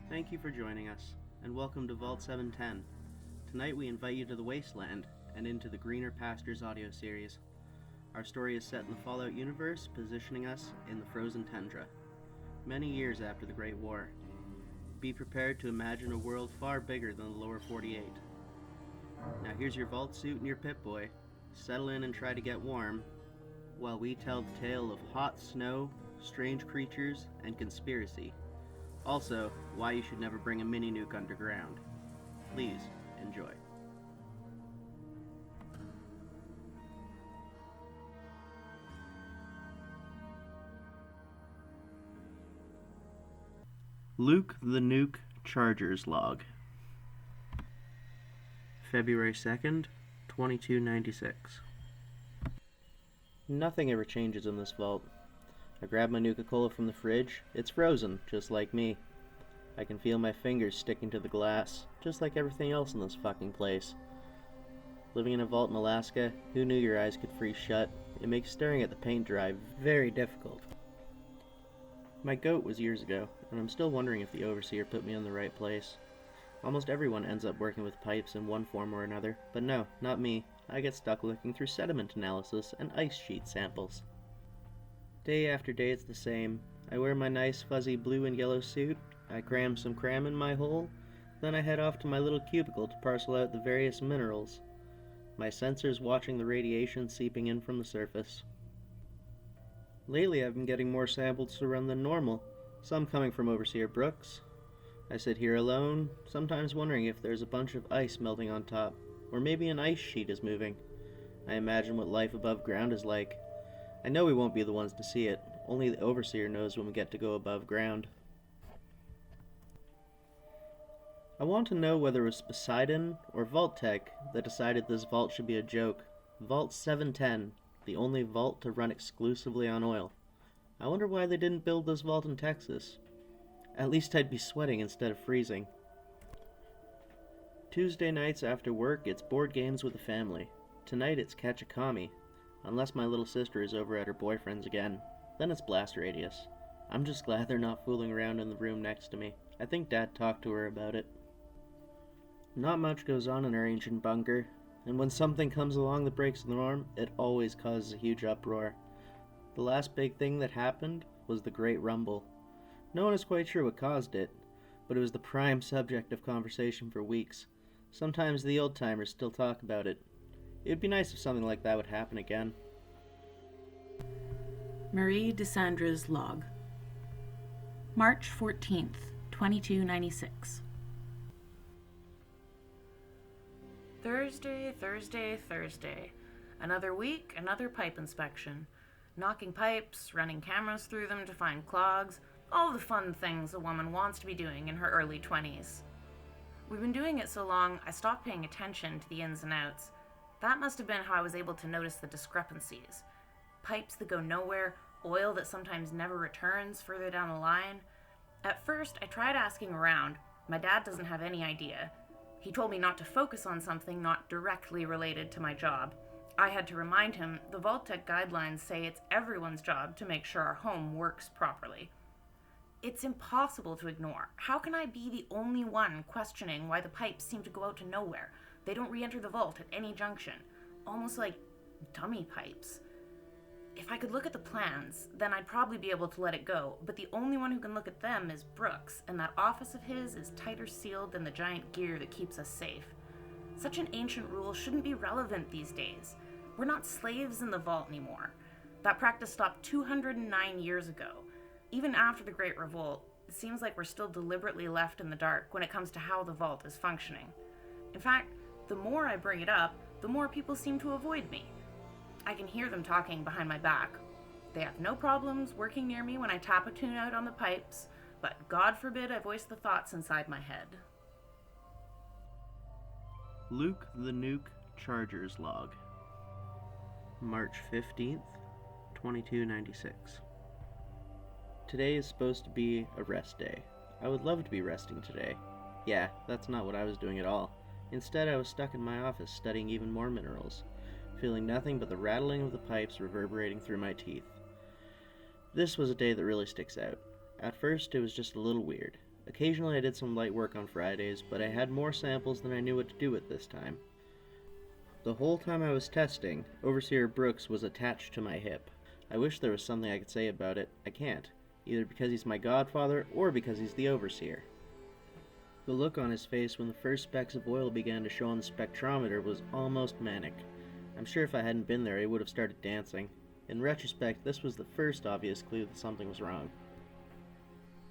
Thank you for joining us, and welcome to Vault 710. Tonight we invite you to the Wasteland and into the Greener Pastures audio series. Our story is set in the Fallout universe, positioning us in the frozen tundra, many years after the Great War. Be prepared to imagine a world far bigger than the lower 48. Now here's your vault suit and your Pip-Boy. Settle in and try to get warm, while we tell the tale of hot snow, strange creatures, and conspiracy. Also, why you should never bring a mini-nuke underground. Please, enjoy. Luke the Nuke Chargers Log. February 2nd, 2296. Nothing ever changes in this vault. I grab my Nuka-Cola from the fridge. It's frozen, just like me. I can feel my fingers sticking to the glass, just like everything else in this fucking place. Living in a vault in Alaska, who knew your eyes could freeze shut? It makes staring at the paint dry very difficult. My goat was years ago, and I'm still wondering if the overseer put me in the right place. Almost everyone ends up working with pipes in one form or another, but no, not me. I get stuck looking through sediment analysis and ice sheet samples. Day after day it's the same. I wear my nice fuzzy blue and yellow suit, I cram some cram in my hole, then I head off to my little cubicle to parcel out the various minerals. My sensors watching the radiation seeping in from the surface. Lately I've been getting more samples to run than normal, some coming from Overseer Brooks. I sit here alone, sometimes wondering if there's a bunch of ice melting on top, or maybe an ice sheet is moving. I imagine what life above ground is like. I know we won't be the ones to see it. Only the Overseer knows when we get to go above ground. I want to know whether it was Poseidon or Vault-Tec that decided this vault should be a joke. Vault 710, the only vault to run exclusively on oil. I wonder why they didn't build this vault in Texas. At least I'd be sweating instead of freezing. Tuesday nights after work, it's board games with the family. Tonight it's Catch a Commie. Unless my little sister is over at her boyfriend's again, then it's Blast Radius. I'm just glad they're not fooling around in the room next to me. I think Dad talked to her about it. Not much goes on in our ancient bunker, and when something comes along that breaks the norm, it always causes a huge uproar. The last big thing that happened was the Great Rumble. No one is quite sure what caused it, but it was the prime subject of conversation for weeks. Sometimes the old-timers still talk about it. It would be nice if something like that would happen again. Marie Dessandra's log. March 14th, 2296. Thursday. Another week, another pipe inspection. Knocking pipes, running cameras through them to find clogs, all the fun things a woman wants to be doing in her early 20s. We've been doing it so long, I stopped paying attention to the ins and outs. That must have been how I was able to notice the discrepancies. Pipes that go nowhere, oil that sometimes never returns further down the line. At first, I tried asking around. My dad doesn't have any idea. He told me not to focus on something not directly related to my job. I had to remind him the Vault-Tec guidelines say it's everyone's job to make sure our home works properly. It's impossible to ignore. How can I be the only one questioning why the pipes seem to go out to nowhere? They don't re-enter the vault at any junction. Almost like dummy pipes. If I could look at the plans, then I'd probably be able to let it go, but the only one who can look at them is Brooks, and that office of his is tighter sealed than the giant gear that keeps us safe. Such an ancient rule shouldn't be relevant these days. We're not slaves in the vault anymore. That practice stopped 209 years ago. Even after the Great Revolt, it seems like we're still deliberately left in the dark when it comes to how the vault is functioning. In fact, the more I bring it up, the more people seem to avoid me. I can hear them talking behind my back. They have no problems working near me when I tap a tune out on the pipes, but God forbid I voice the thoughts inside my head. Luke the Nuke Chargers Log. March 15th, 2296. Today is supposed to be a rest day. I would love to be resting today. Yeah, that's not what I was doing at all. Instead, I was stuck in my office studying even more minerals, feeling nothing but the rattling of the pipes reverberating through my teeth. This was a day that really sticks out. At first, it was just a little weird. Occasionally I did some light work on Fridays, but I had more samples than I knew what to do with this time. The whole time I was testing, Overseer Brooks was attached to my hip. I wish there was something I could say about it. I can't, either because he's my godfather or because he's the Overseer. The look on his face when the first specks of oil began to show on the spectrometer was almost manic. I'm sure if I hadn't been there, he would have started dancing. In retrospect, this was the first obvious clue that something was wrong.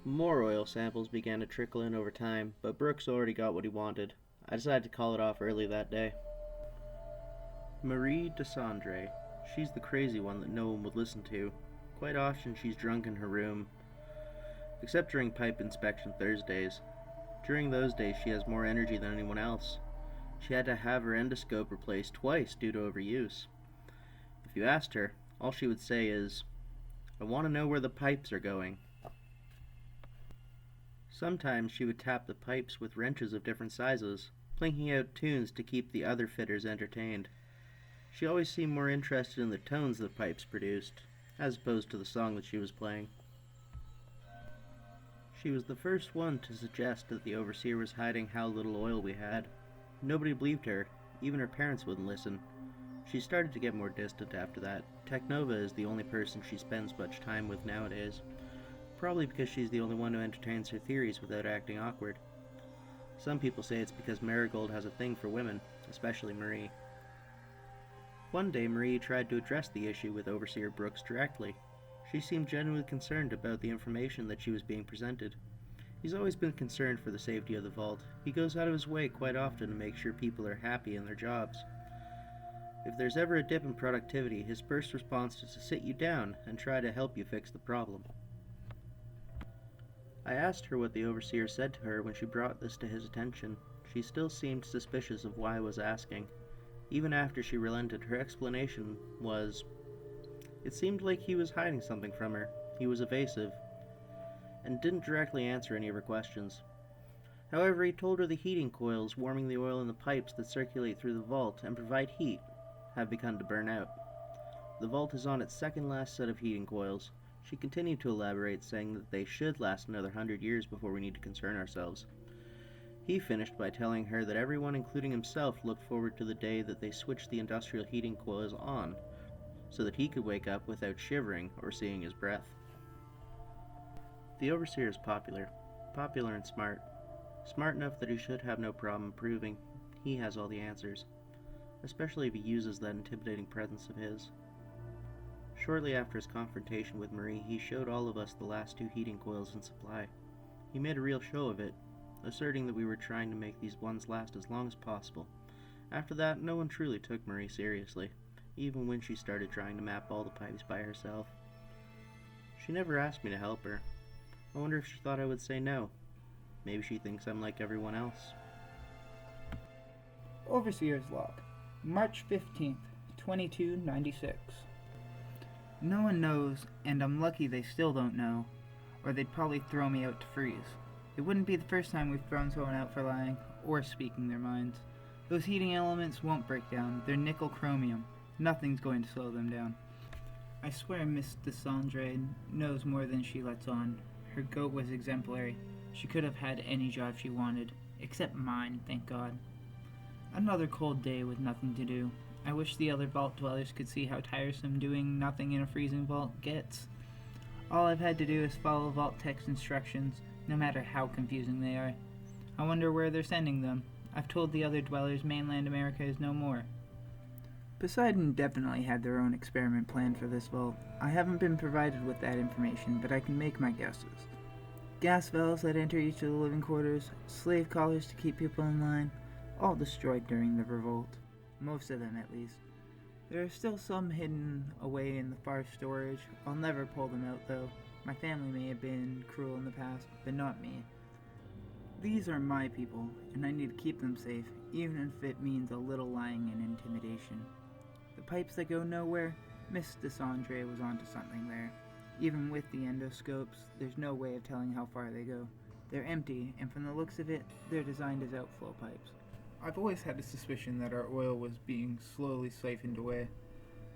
More oil samples began to trickle in over time, but Brooks already got what he wanted. I decided to call it off early that day. Marie Desandre. She's the crazy one that no one would listen to. Quite often she's drunk in her room, except during pipe inspection Thursdays. During those days she has more energy than anyone else. She had to have her endoscope replaced twice due to overuse. If you asked her, all she would say is, "I want to know where the pipes are going." Sometimes she would tap the pipes with wrenches of different sizes, plinking out tunes to keep the other fitters entertained. She always seemed more interested in the tones the pipes produced, as opposed to the song that she was playing. She was the first one to suggest that the Overseer was hiding how little oil we had. Nobody believed her, even her parents wouldn't listen. She started to get more distant after that. Technova is the only person she spends much time with nowadays, probably because she's the only one who entertains her theories without acting awkward. Some people say it's because Marigold has a thing for women, especially Marie. One day Marie tried to address the issue with Overseer Brooks directly. She seemed genuinely concerned about the information that she was being presented. He's always been concerned for the safety of the vault. He goes out of his way quite often to make sure people are happy in their jobs. If there's ever a dip in productivity, his first response is to sit you down and try to help you fix the problem. I asked her what the Overseer said to her when she brought this to his attention. She still seemed suspicious of why I was asking. Even after she relented, her explanation was, it seemed like he was hiding something from her. He was evasive, and didn't directly answer any of her questions. However, he told her the heating coils warming the oil in the pipes that circulate through the vault and provide heat have begun to burn out. The vault is on its second last set of heating coils. She continued to elaborate, saying that they should last another 100 years before we need to concern ourselves. He finished by telling her that everyone, including himself, looked forward to the day that they switched the industrial heating coils on, so that he could wake up without shivering or seeing his breath. The Overseer is popular and smart. Smart enough that he should have no problem proving he has all the answers, especially if he uses that intimidating presence of his. Shortly after his confrontation with Marie, he showed all of us the last 2 heating coils in supply. He made a real show of it, asserting that we were trying to make these ones last as long as possible. After that, no one truly took Marie seriously, even when she started trying to map all the pipes by herself. She never asked me to help her. I wonder if she thought I would say no. Maybe she thinks I'm like everyone else. Overseer's Log, March 15th, 2296. No one knows, and I'm lucky they still don't know, or they'd probably throw me out to freeze. It wouldn't be the first time we've thrown someone out for lying, or speaking their minds. Those heating elements won't break down. They're nickel chromium. Nothing's going to slow them down. I swear Miss Desandre knows more than she lets on. Her goat was exemplary. She could have had any job she wanted, except mine, thank God. Another cold day with nothing to do. I wish the other vault dwellers could see how tiresome doing nothing in a freezing vault gets. All I've had to do is follow vault tech's instructions, no matter how confusing they are. I wonder where they're sending them. I've told the other dwellers mainland America is no more. Poseidon definitely had their own experiment planned for this vault. I haven't been provided with that information, but I can make my guesses. Gas valves that enter each of the living quarters, slave collars to keep people in line, all destroyed during the revolt. Most of them, at least. There are still some hidden away in the far storage. I'll never pull them out, though. My family may have been cruel in the past, but not me. These are my people, and I need to keep them safe, even if it means a little lying and intimidation. The pipes that go nowhere, Miss Desandre was onto something there. Even with the endoscopes, there's no way of telling how far they go. They're empty, and from the looks of it, they're designed as outflow pipes. I've always had a suspicion that our oil was being slowly siphoned away.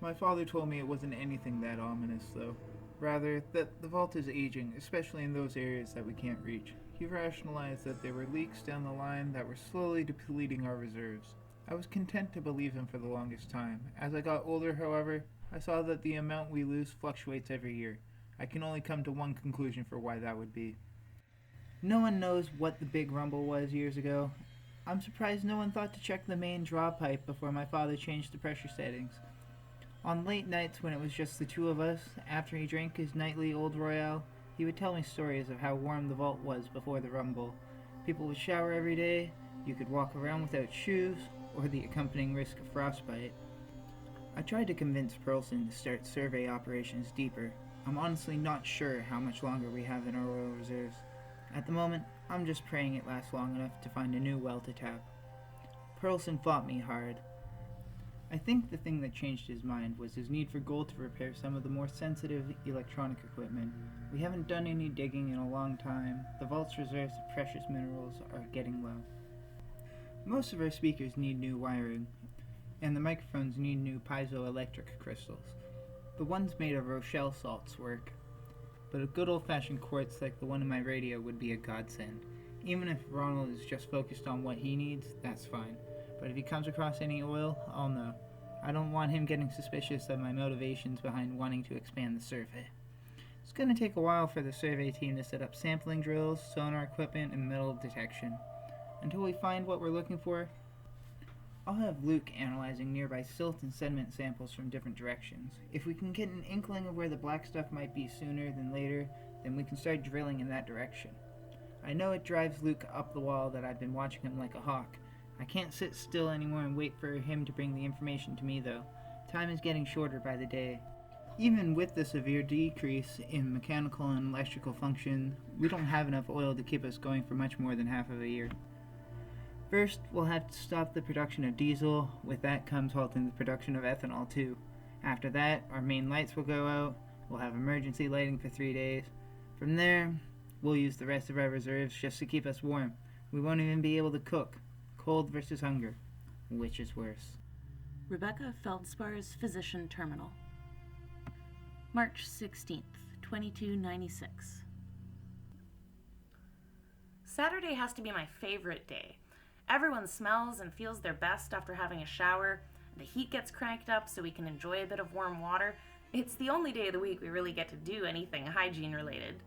My father told me it wasn't anything that ominous, though. Rather, that the vault is aging, especially in those areas that we can't reach. He rationalized that there were leaks down the line that were slowly depleting our reserves. I was content to believe him for the longest time. As I got older, however, I saw that the amount we lose fluctuates every year. I can only come to one conclusion for why that would be. No one knows what the big rumble was years ago. I'm surprised no one thought to check the main draw pipe before my father changed the pressure settings. On late nights when it was just the two of us, after he drank his nightly Old Royale, he would tell me stories of how warm the vault was before the rumble. People would shower every day, you could walk around without shoes, or the accompanying risk of frostbite. I tried to convince Pearlson to start survey operations deeper. I'm honestly not sure how much longer we have in our oil reserves. At the moment, I'm just praying it lasts long enough to find a new well to tap. Pearlson fought me hard. I think the thing that changed his mind was his need for gold to repair some of the more sensitive electronic equipment. We haven't done any digging in a long time. The vault's reserves of precious minerals are getting low. Most of our speakers need new wiring, and the microphones need new piezoelectric crystals. The ones made of Rochelle salts work, but a good old-fashioned quartz like the one in my radio would be a godsend. Even if Ronald is just focused on what he needs, that's fine. But if he comes across any oil, I'll know. I don't want him getting suspicious of my motivations behind wanting to expand the survey. It's going to take a while for the survey team to set up sampling drills, sonar equipment, and metal detection. Until we find what we're looking for, I'll have Luke analyzing nearby silt and sediment samples from different directions. If we can get an inkling of where the black stuff might be sooner than later, then we can start drilling in that direction. I know it drives Luke up the wall that I've been watching him like a hawk. I can't sit still anymore and wait for him to bring the information to me, though. Time is getting shorter by the day. Even with the severe decrease in mechanical and electrical function, we don't have enough oil to keep us going for much more than half of a year. First, we'll have to stop the production of diesel. With that comes halting the production of ethanol, too. After that, our main lights will go out. We'll have emergency lighting for 3 days. From there, we'll use the rest of our reserves just to keep us warm. We won't even be able to cook. Cold versus hunger. Which is worse? Rebecca Feldspar's Physician Terminal. March 16th, 2296. Saturday has to be my favorite day. Everyone smells and feels their best after having a shower. The heat gets cranked up so we can enjoy a bit of warm water. It's the only day of the week we really get to do anything hygiene related.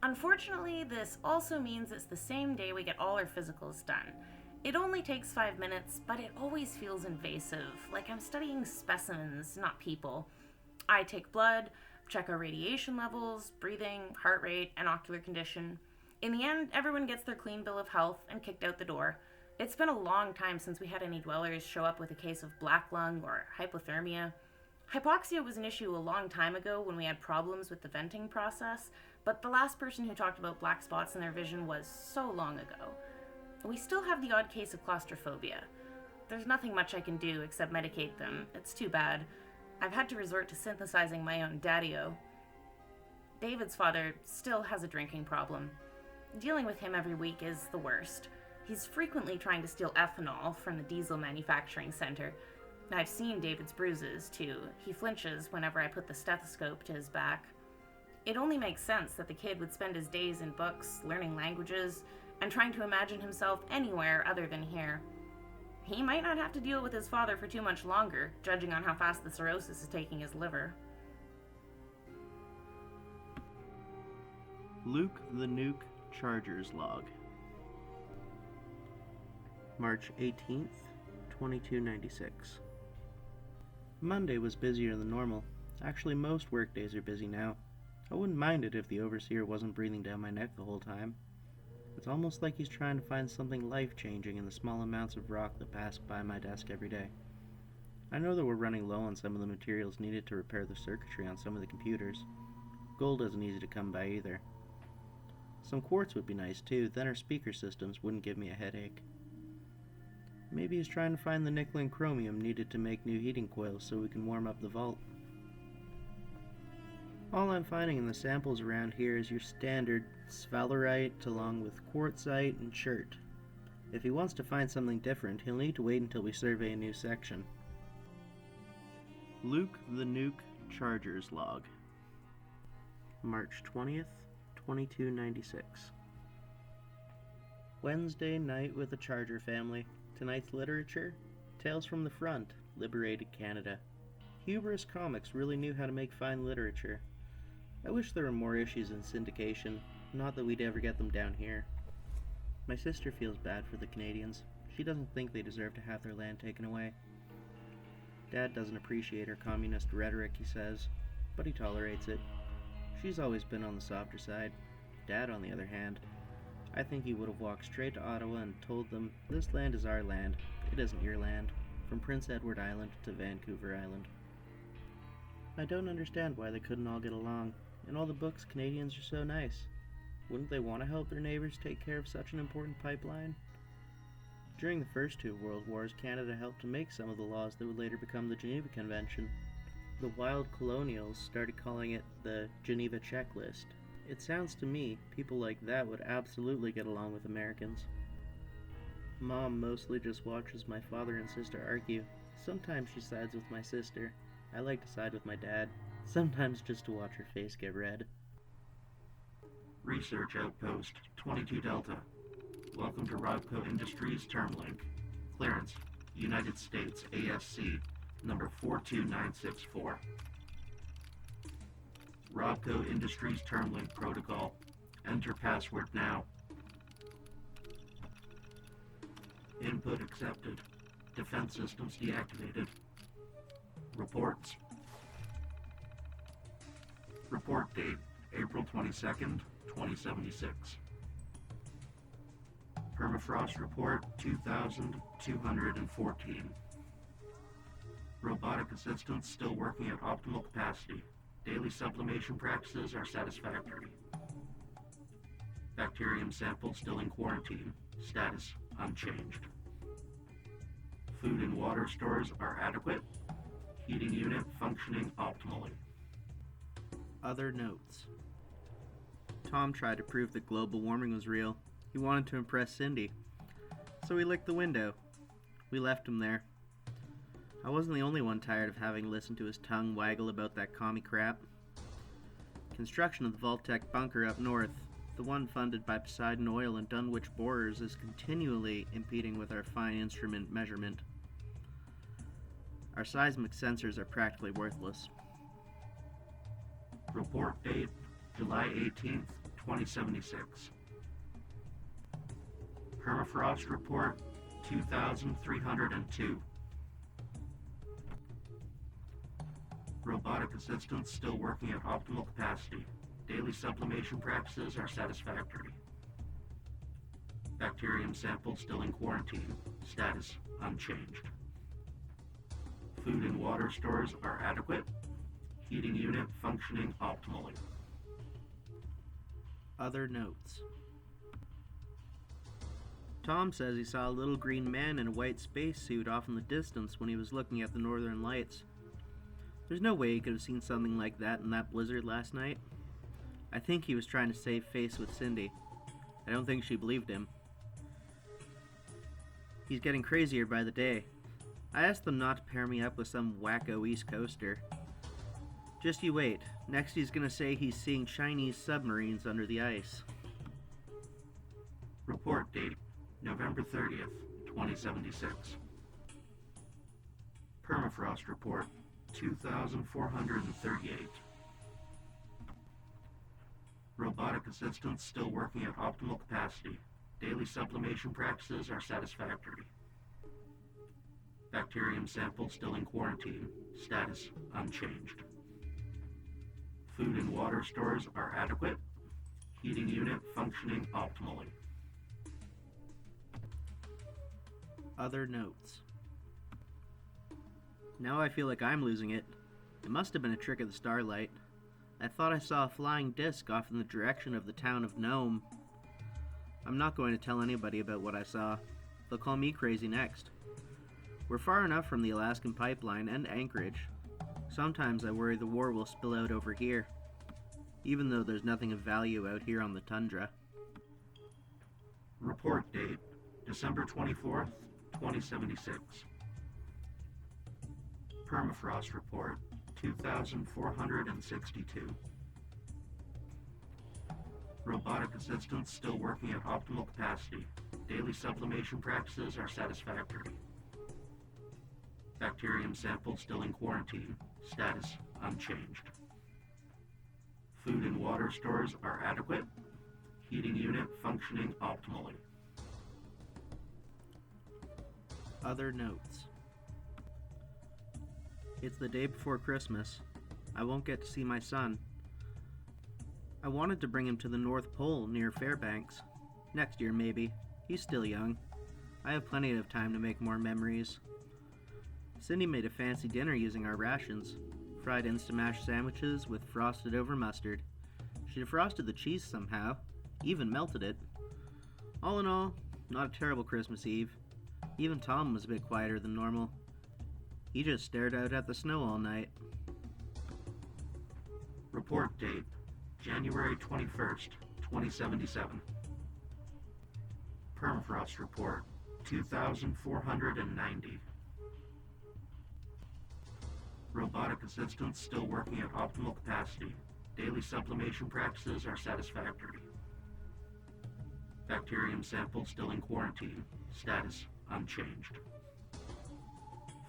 Unfortunately, this also means it's the same day we get all our physicals done. It only takes 5 minutes, but it always feels invasive, like I'm studying specimens, not people. I take blood, check our radiation levels, breathing, heart rate, and ocular condition. In the end, everyone gets their clean bill of health and kicked out the door. It's been a long time since we had any dwellers show up with a case of black lung or hypothermia. Hypoxia was an issue a long time ago when we had problems with the venting process, but the last person who talked about black spots in their vision was so long ago. We still have the odd case of claustrophobia. There's nothing much I can do except medicate them. It's too bad. I've had to resort to synthesizing my own daddy-o. David's father still has a drinking problem. Dealing with him every week is the worst. He's frequently trying to steal ethanol from the diesel manufacturing center. I've seen David's bruises, too. He flinches whenever I put the stethoscope to his back. It only makes sense that the kid would spend his days in books, learning languages, and trying to imagine himself anywhere other than here. He might not have to deal with his father for too much longer, judging on how fast the cirrhosis is taking his liver. Luke the Nuke Chargers Log. March 18th, 2296. Monday was busier than normal. Actually, most workdays are busy now. I wouldn't mind it if the overseer wasn't breathing down my neck the whole time. It's almost like he's trying to find something life-changing in the small amounts of rock that pass by my desk every day. I know that we're running low on some of the materials needed to repair the circuitry on some of the computers. Gold isn't easy to come by either. Some quartz would be nice too, then our speaker systems wouldn't give me a headache. Maybe he's trying to find the nickel and chromium needed to make new heating coils so we can warm up the vault. All I'm finding in the samples around here is your standard sphalerite along with quartzite and chert. If he wants to find something different, he'll need to wait until we survey a new section. Luke the Nuke Chargers Log. March 20th, 2296. Wednesday night with the Charger family. Tonight's literature, Tales from the Front, Liberated Canada. Hubris Comics really knew how to make fine literature. I wish there were more issues in syndication, not that we'd ever get them down here. My sister feels bad for the Canadians. She doesn't think they deserve to have their land taken away. Dad doesn't appreciate her communist rhetoric, he says, but he tolerates it. She's always been on the softer side. Dad, on the other hand, I think he would have walked straight to Ottawa and told them, this land is our land, it isn't your land, from Prince Edward Island to Vancouver Island. I don't understand why they couldn't all get along. In all the books, Canadians are so nice. Wouldn't they want to help their neighbors take care of such an important pipeline? During the first two World Wars, Canada helped to make some of the laws that would later become the Geneva Convention. The wild colonials started calling it the Geneva Checklist. It sounds to me people like that would absolutely get along with Americans. Mom mostly just watches my father and sister argue. Sometimes she sides with my sister. I like to side with my dad. Sometimes just to watch her face get red. Research Outpost 22 Delta. Welcome to Robco Industries Termlink. Clearance, United States ASC, number 42964. Robco Industries Termlink Protocol. Enter password now. Input accepted. Defense systems deactivated. Reports. Report date, April 22nd, 2076. Permafrost report 2214. Robotic assistance still working at optimal capacity. Daily sublimation practices are satisfactory. Bacterium sample still in quarantine. Status unchanged. Food and water stores are adequate. Heating unit functioning optimally. Other notes. Tom tried to prove that global warming was real. He wanted to impress Cindy. So he licked the window. We left him there. I wasn't the only one tired of having listened to his tongue waggle about that commie crap. Construction of the Vault-Tec bunker up north, the one funded by Poseidon Oil and Dunwich Borers, is continually impeding with our fine instrument measurement. Our seismic sensors are practically worthless. Report date, July 18th, 2076. Permafrost report, 2302. Robotic assistance still working at optimal capacity. Daily sublimation practices are satisfactory. Bacterium sample still in quarantine. Status unchanged. Food and water stores are adequate. Heating unit functioning optimally. Other notes. Tom says he saw a little green man in a white spacesuit off in the distance when he was looking at the northern lights. There's no way he could have seen something like that in that blizzard last night. I think he was trying to save face with Cindy. I don't think she believed him. He's getting crazier by the day. I asked them not to pair me up with some wacko East Coaster. Just you wait. Next he's gonna say he's seeing Chinese submarines under the ice. Report date, November 30th, 2076. Permafrost report, 2438. Robotic assistance still working at optimal capacity. Daily sublimation practices are satisfactory. Bacterium sample still in quarantine. Status unchanged. Food and water stores are adequate. Heating unit functioning optimally. Other notes. Now I feel like I'm losing it. It must have been a trick of the starlight. I thought I saw a flying disc off in the direction of the town of Nome. I'm not going to tell anybody about what I saw. They'll call me crazy next. We're far enough from the Alaskan pipeline and Anchorage. Sometimes I worry the war will spill out over here, even though there's nothing of value out here on the tundra. Report date, December 24th, 2076. Permafrost report, 2462. Robotic assistants still working at optimal capacity. Daily sublimation practices are satisfactory. Bacterium sample still in quarantine. Status unchanged. Food and water stores are adequate. Heating unit functioning optimally. Other notes. It's the day before Christmas. I won't get to see my son. I wanted to bring him to the North Pole near Fairbanks. Next year, maybe. He's still young. I have plenty of time to make more memories. Cindy made a fancy dinner using our rations. Fried Instamash sandwiches with frosted over mustard. She defrosted the cheese somehow, even melted it. All in all, not a terrible Christmas Eve. Even Tom was a bit quieter than normal. He just stared out at the snow all night. Report date, January 21st, 2077. Permafrost report, 2,490. Robotic assistants still working at optimal capacity. Daily sublimation practices are satisfactory. Bacterium sample still in quarantine. Status unchanged.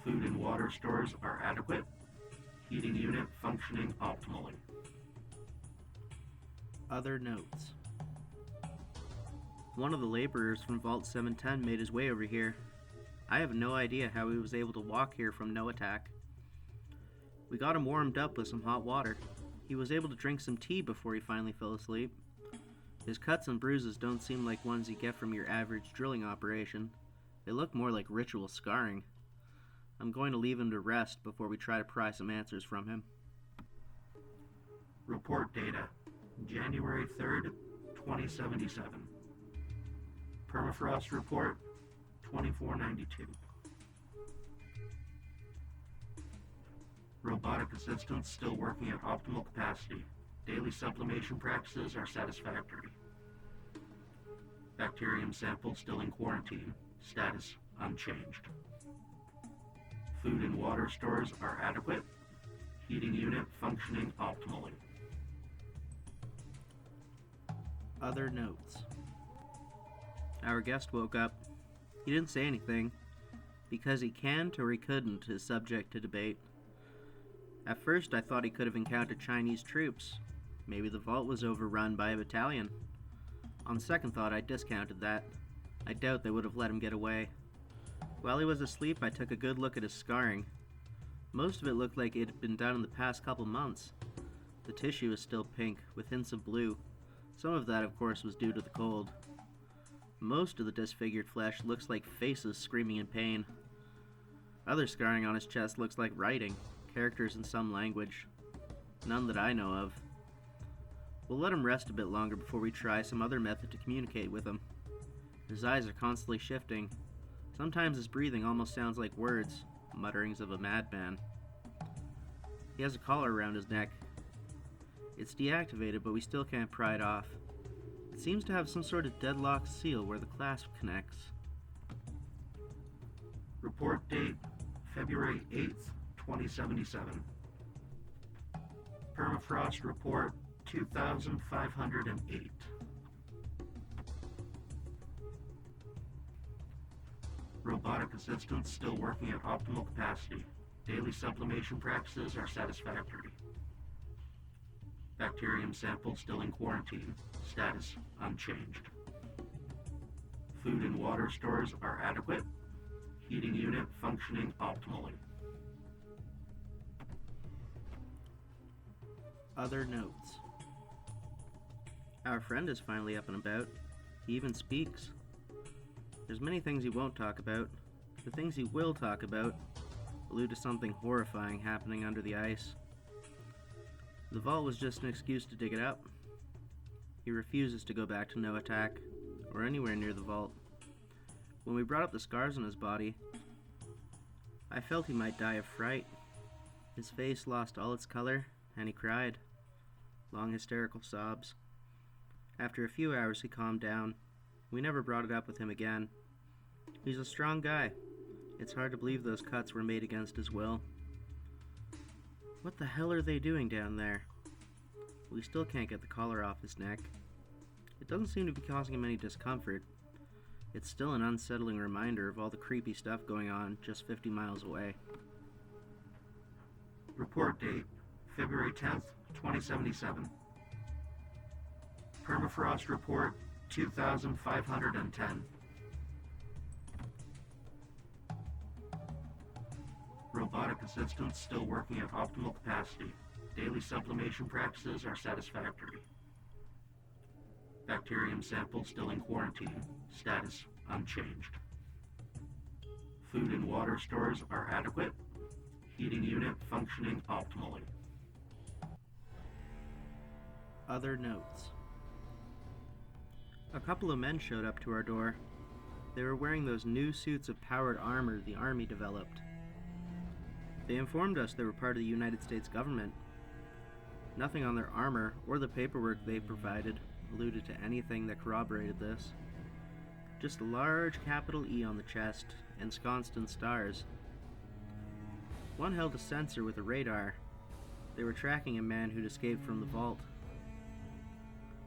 Food and water stores are adequate. Heating unit functioning optimally. Other notes. One of the laborers from Vault 710 made his way over here. I have no idea how he was able to walk here from no attack. We got him warmed up with some hot water. He was able to drink some tea before he finally fell asleep. His cuts and bruises don't seem like ones you get from your average drilling operation. They look more like ritual scarring. I'm going to leave him to rest before we try to pry some answers from him. Report data, January 3rd, 2077. Permafrost report, 2492. Robotic assistants still working at optimal capacity. Daily sublimation practices are satisfactory. Bacterium sample still in quarantine. Status unchanged. Food and water stores are adequate. Heating unit functioning optimally. Other notes. Our guest woke up. He didn't say anything. Because he can't or he couldn't is subject to debate. At first I thought he could have encountered Chinese troops. Maybe the vault was overrun by a battalion. On second thought I discounted that. I doubt they would have let him get away. While he was asleep I took a good look at his scarring. Most of it looked like it had been done in the past couple months. The tissue is still pink, with hints of blue. Some of that, of course, was due to the cold. Most of the disfigured flesh looks like faces screaming in pain. Other scarring on his chest looks like writing, characters in some language. None that I know of. We'll let him rest a bit longer before we try some other method to communicate with him. His eyes are constantly shifting. Sometimes his breathing almost sounds like words, mutterings of a madman. He has a collar around his neck. It's deactivated, but we still can't pry it off. It seems to have some sort of deadlock seal where the clasp connects. Report date, February 8th, 2077. Permafrost report, 2,508. Robotic assistants still working at optimal capacity. Daily sublimation practices are satisfactory. Bacterium sample still in quarantine. Status unchanged. Food and water stores are adequate. Heating unit functioning optimally. Other notes. Our friend is finally up and about. He even speaks. There's many things he won't talk about. The things he will talk about allude to something horrifying happening under the ice. The vault was just an excuse to dig it up. He refuses to go back to no attack, or anywhere near the vault. When we brought up the scars on his body, I felt he might die of fright. His face lost all its color, and he cried. Long hysterical sobs. After a few hours he calmed down. We never brought it up with him again. He's a strong guy. It's hard to believe those cuts were made against his will. What the hell are they doing down there? We still can't get the collar off his neck. doesn't seem to be causing him any discomfort. It's still an unsettling reminder of all the creepy stuff going on just 50 miles away. Report date, February 10th, 2077. Permafrost report, 2,510. Robotic assistants still working at optimal capacity. Daily sublimation practices are satisfactory. Bacterium sample still in quarantine. Status unchanged. Food and water stores are adequate. Heating unit functioning optimally. Other notes. A couple of men showed up to our door. They were wearing those new suits of powered armor the Army developed. They informed us they were part of the United States government. Nothing on their armor or the paperwork they provided alluded to anything that corroborated this. Just a large capital E on the chest, ensconced in stars. One held a sensor with a radar. They were tracking a man who'd escaped from the vault.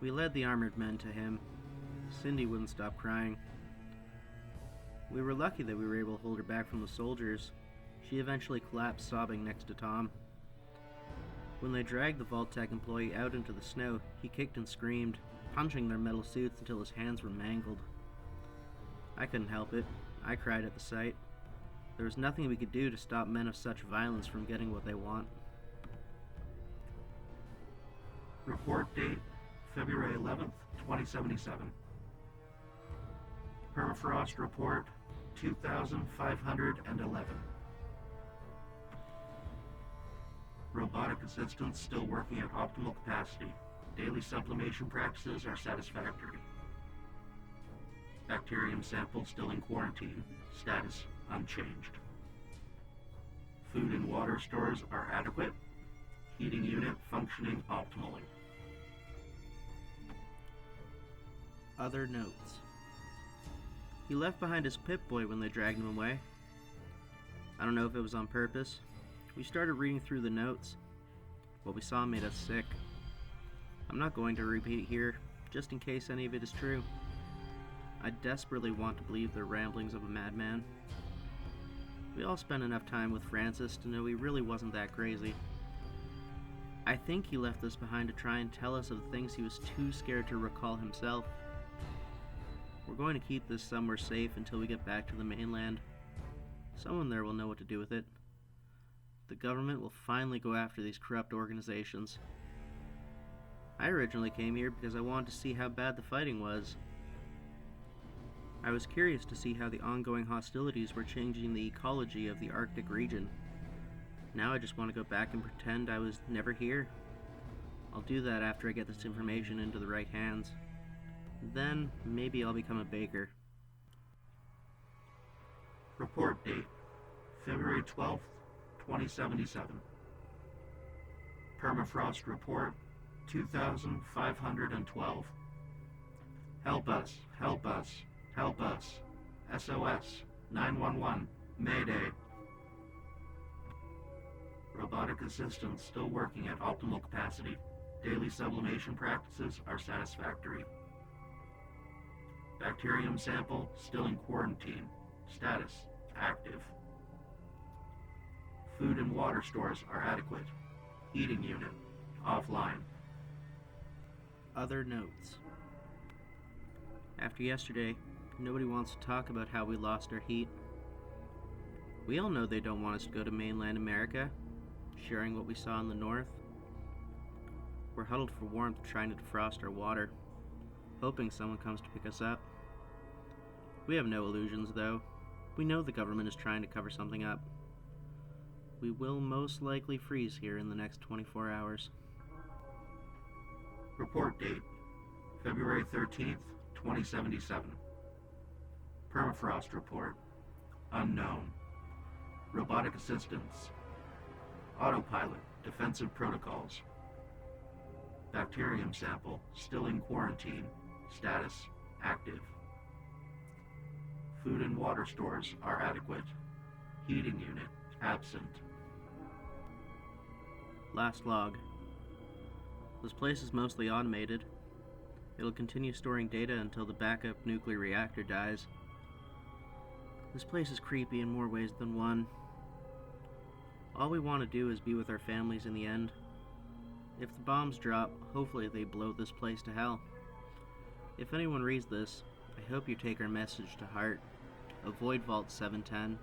We led the armored men to him. Cindy wouldn't stop crying. We were lucky that we were able to hold her back from the soldiers. She eventually collapsed sobbing next to Tom. When they dragged the Vault Tech employee out into the snow, he kicked and screamed, punching their metal suits until his hands were mangled. I couldn't help it. I cried at the sight. There was nothing we could do to stop men of such violence from getting what they want. Report date, February 11th, 2077. Permafrost report, 2,511. Robotic assistants still working at optimal capacity. Daily sublimation practices are satisfactory. Bacterium sample still in quarantine. Status unchanged. Food and water stores are adequate. Heating unit functioning optimally. Other notes. He left behind his Pip-Boy when they dragged him away. I don't know if it was on purpose. We started reading through the notes. What we saw made us sick. I'm not going to repeat it here, just in case any of it is true. I desperately want to believe the ramblings of a madman. We all spent enough time with Francis to know he really wasn't that crazy. I think he left us behind to try and tell us of the things he was too scared to recall himself. We're going to keep this somewhere safe until we get back to the mainland. Someone there will know what to do with it. The government will finally go after these corrupt organizations. I originally came here because I wanted to see how bad the fighting was. I was curious to see how the ongoing hostilities were changing the ecology of the Arctic region. Now I just want to go back and pretend I was never here. I'll do that after I get this information into the right hands. Then, maybe I'll become a baker. Report date, February 12th, 2077. Permafrost report, 2,512. Help us, help us, help us. SOS, 911, Mayday. Robotic assistants still working at optimal capacity. Daily sublimation practices are satisfactory. Bacterium sample still in quarantine. Status active. Food and water stores are adequate. Heating unit offline. Other notes. After yesterday, nobody wants to talk about how we lost our heat. We all know they don't want us to go to mainland America, sharing what we saw in the north. We're huddled for warmth trying to defrost our water, hoping someone comes to pick us up. We have no illusions, though. We know the government is trying to cover something up. We will most likely freeze here in the next 24 hours. Report date, February 13th, 2077. Permafrost report, unknown. Robotic assistance. Autopilot, defensive protocols. Bacterium sample, still in quarantine. Status, active. Food and water stores are adequate. Heating unit, absent. Last log. This place is mostly automated. It'll continue storing data until the backup nuclear reactor dies. This place is creepy in more ways than one. All we want to do is be with our families in the end. If the bombs drop, hopefully they blow this place to hell. If anyone reads this, I hope you take our message to heart. Avoid Vault 710.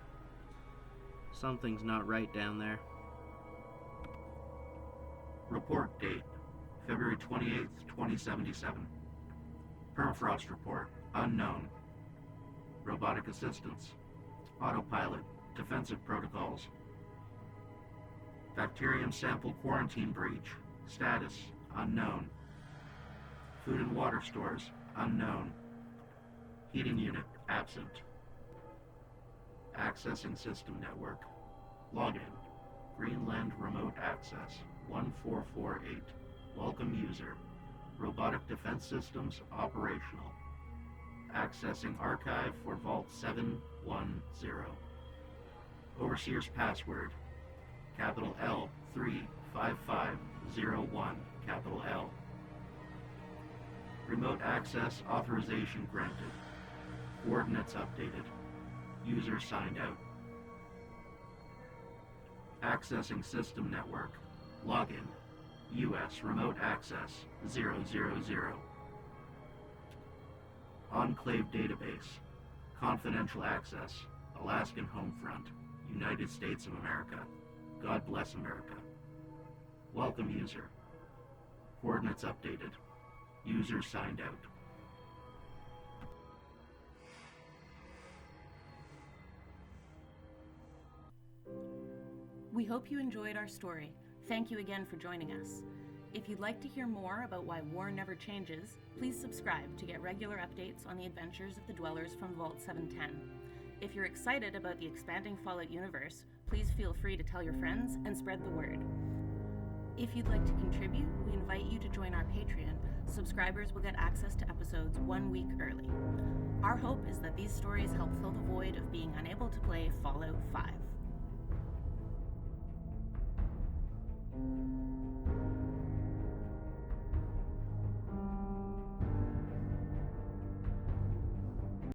Something's not right down there. Report date, February 28th, 2077. Permafrost report, unknown. Robotic assistance, autopilot, defensive protocols. Bacterium sample quarantine breach, status, unknown. Food and water stores, unknown. Heating unit, absent. Accessing system network. Login, Greenland remote access, 1448. Welcome user. Robotic defense systems operational. Accessing archive for Vault 710. Overseer's password, capital L 35501, capital L. Remote access authorization granted. Coordinates updated. User signed out. Accessing system network. Login. US remote access 000. Enclave database. Confidential access. Alaskan Homefront. United States of America. God bless America. Welcome user. Coordinates updated. User signed out. We hope you enjoyed our story. Thank you again for joining us. If you'd like to hear more about why war never changes, please subscribe to get regular updates on the adventures of the dwellers from Vault 710. If you're excited about the expanding Fallout universe, please feel free to tell your friends and spread the word. If you'd like to contribute, we invite you to join our Patreon. Subscribers will get access to episodes 1 week early. Our hope is that these stories help fill the void of being unable to play Fallout 5.